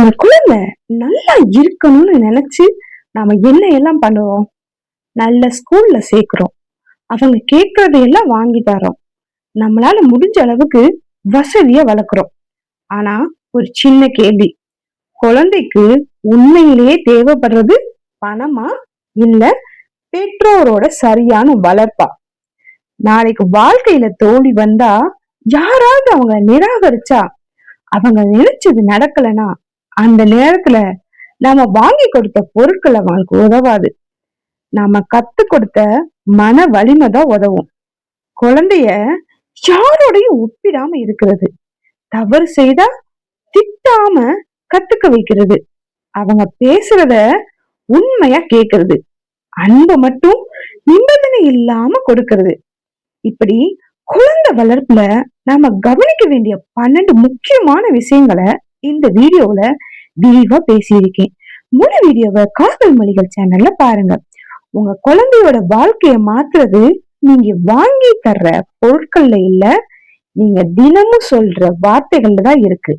ஒரு குழந்தை நல்லா இருக்கணும்னு நினைச்சு நாம என்ன எல்லாம் பண்ணுவோம்? நல்ல ஸ்கூல்ல சேர்க்கிறோம், அவங்க கேட்கறதையெல்லாம் வாங்கி தரோம், நம்மளால முடிஞ்ச அளவுக்கு வசதியா வளர்க்குறோம். ஆனா ஒரு சின்ன கேள்வி, குழந்தைக்கு உண்மையிலேயே தேவைப்படுறது பணமா, இல்ல பெற்றோரோட சரியான வளர்ப்பா? நாளைக்கு வாழ்க்கையில தோல்வி வந்தா, யாராவது அவங்க நிராகரிச்சா, அவங்க நினைச்சது நடக்கலனா, அந்த நேரத்துல நாம வாங்கி கொடுத்த பொருட்கள் அவங்களுக்கு உதவாது. நாம கத்து கொடுத்த மன வலிமை தான் உதவும். குழந்தைய யாரோடையும் ஒப்பிடாம இருக்கிறது, தவறு செய்தா திட்டாம கத்துக்க வைக்கிறது, அவங்க பேசுறத உண்மையா கேக்குறது, அன்பை மட்டும் நிபந்தனை இல்லாம கொடுக்கிறது. இப்படி குழந்தை வளர்ப்புல நாம கவனிக்க வேண்டிய 12 முக்கியமான விஷயங்களை இந்த வீடியோல விரிவா பேசியிருக்கேன். முழு வீடியோவை காதல் மொழிகள் சேனல்ல பாருங்க. உங்க குழந்தையோட வாழ்க்கைய மாத்துறது நீங்க வாங்கி தர்ற பொருட்கள்ல இல்ல, நீங்க தினமும் சொல்ற வார்த்தைகள்ல தான் இருக்கு.